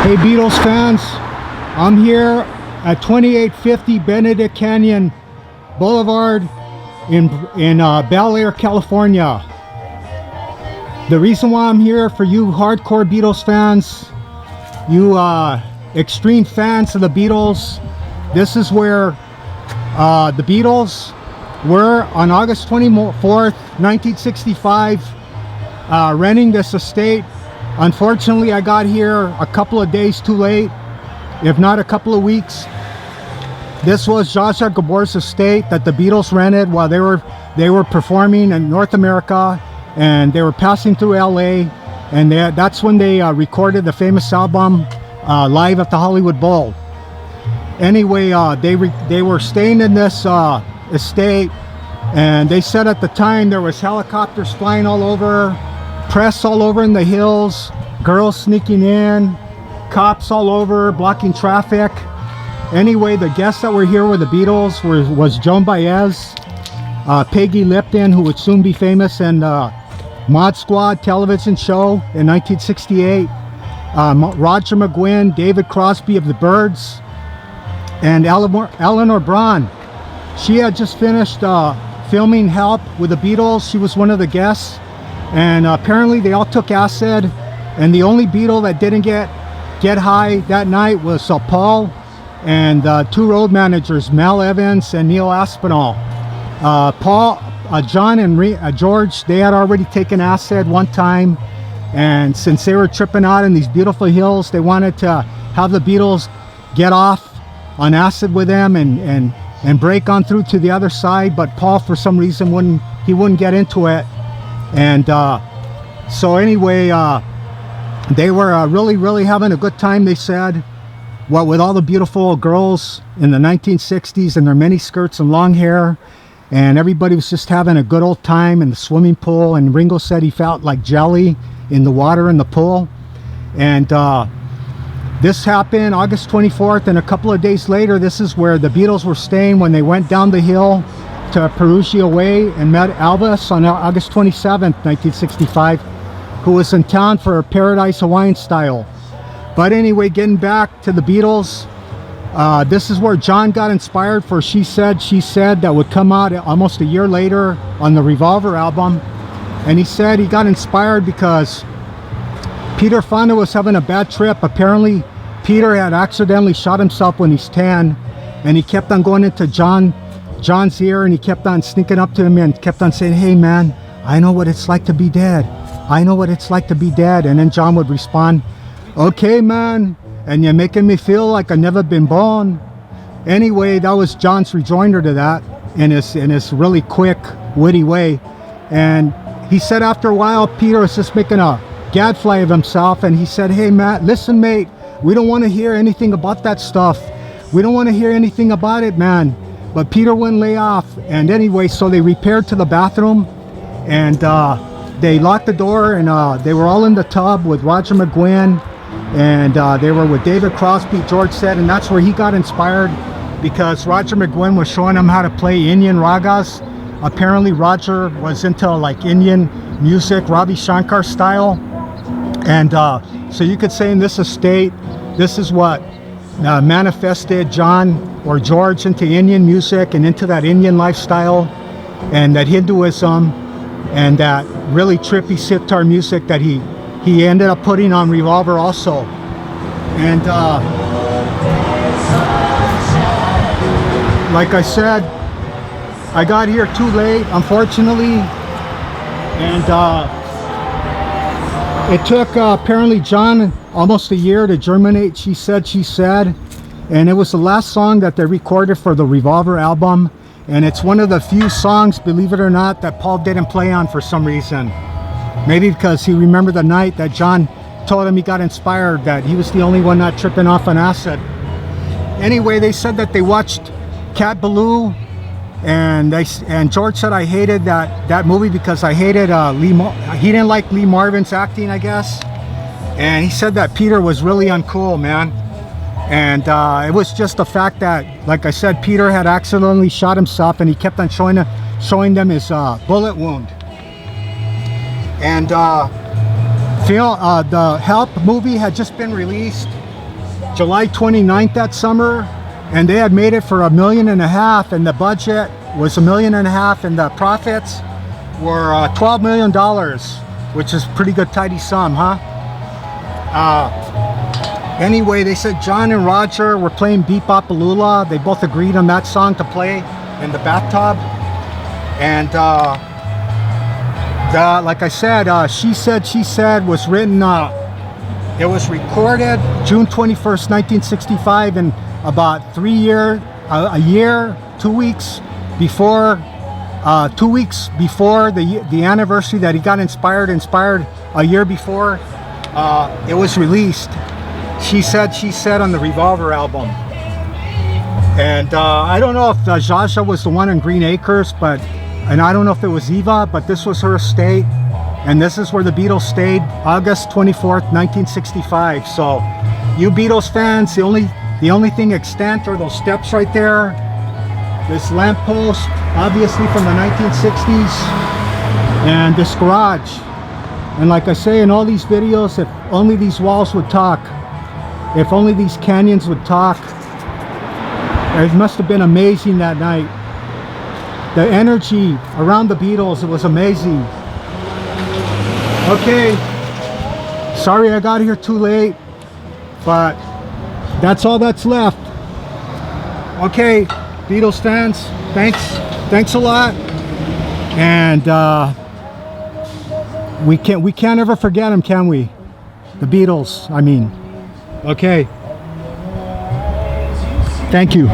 Hey Beatles fans, I'm here at 2850 Benedict Canyon Boulevard in Bel Air, California. The reason why I'm here, for you hardcore Beatles fans, you extreme fans of the Beatles, this is where the Beatles were on August 24th, 1965, renting this estate. Unfortunately, I got here a couple of days too late, if not a couple of weeks. This was Zsa Zsa Gabor's estate that the Beatles rented while they were performing in North America, and they were passing through LA, and that's when they recorded the famous album Live at the Hollywood Bowl. Anyway, they were staying in this estate, and they said at the time there was helicopters flying all over, press all over in the hills, girls sneaking in, cops all over blocking traffic. Anyway, the guests that were here with the Beatles was Joan Baez, Peggy Lipton, who would soon be famous in Mod Squad television show in 1968, Roger McGuinn, David Crosby of the Byrds, and Eleanor Braun. She had just finished filming Help with the Beatles. She was one of the guests. And apparently they all took acid, and the only Beatle that didn't get high that night was Paul and two road managers, Mel Evans and Neil Aspinall. John and George, they had already taken acid one time, and since they were tripping out in these beautiful hills, they wanted to have the Beatles get off on acid with them and break on through to the other side. But Paul, for some reason, wouldn't get into it. And so anyway, they were really having a good time, they said, with all the beautiful girls in the 1960s and their mini skirts and long hair, and everybody was just having a good old time in the swimming pool. And Ringo said he felt like jelly in the water in the pool. And this happened August 24th, and a couple of days later, this is where the Beatles were staying when they went down the hill to Perugia Way and met Elvis on August 27th, 1965, who was in town for Paradise Hawaiian Style. But anyway, getting back to the Beatles, this is where John got inspired for She Said, that would come out almost a year later on the Revolver album. And he said he got inspired because Peter Fonda was having a bad trip. Apparently, Peter had accidentally shot himself when he's 10, and he kept on going into John's ear, and he kept on sneaking up to him and kept on saying, "Hey man, I know what it's like to be dead. I know what it's like to be dead." And then John would respond, "Okay man, and you're making me feel like I've never been born." Anyway, that was John's rejoinder to that in his really quick, witty way. And he said after a while, Peter was just making a gadfly of himself, and he said, "Hey Matt, listen mate, we don't want to hear anything about that stuff. We don't want to hear anything about it, man." But Peter wouldn't lay off. And anyway, so they repaired to the bathroom, and they locked the door, and they were all in the tub with Roger McGuinn, and they were with David Crosby, George said, and that's where he got inspired, because Roger McGuinn was showing him how to play Indian ragas. Apparently Roger was into like Indian music, Ravi Shankar style. And so you could say in this estate, this is what manifested John or George into Indian music and into that Indian lifestyle and that Hinduism and that really trippy sitar music that he ended up putting on Revolver also. And like I said, I got here too late, unfortunately, and it took apparently John almost a year to germinate She Said, and it was the last song that they recorded for the Revolver album, and it's one of the few songs, believe it or not, that Paul didn't play on for some reason. Maybe because he remembered the night that John told him he got inspired, that he was the only one not tripping off on acid. Anyway, they said that they watched Cat Ballou, and George said, "I hated that movie because I hated he didn't like Lee Marvin's acting, I guess." And he said that Peter was really uncool, man. And it was just the fact that, like I said, Peter had accidentally shot himself, and he kept on showing them his bullet wound. And the Help movie had just been released, July 29th that summer, and they had made it for $1.5 million, and the budget was $1.5 million, and the profits were $12 million, which is pretty good tidy sum, huh? Anyway, they said John and Roger were playing Beep Bopalula. They both agreed on that song to play in the bathtub. And like I said, She Said was written, it was recorded June 21st, 1965, and about a year, 2 weeks before, 2 weeks before the anniversary that he got inspired a year before it was released. She Said on the Revolver album. And I don't know if Jaja was the one in Green Acres, and I don't know if it was Eva, but this was her estate, and this is where the Beatles stayed, August 24th, 1965. So, you Beatles fans, the only thing extant are those steps right there, this lamppost, obviously from the 1960s, and this garage. And like I say in all these videos, if only these walls would talk, if only these canyons would talk. It must have been amazing that night. The energy around the Beatles, it was amazing. Okay, sorry I got here too late, but that's all that's left. Okay, Beatles fans, thanks a lot. And we can't ever forget them, can we? The Beatles, I mean. Okay. Thank you.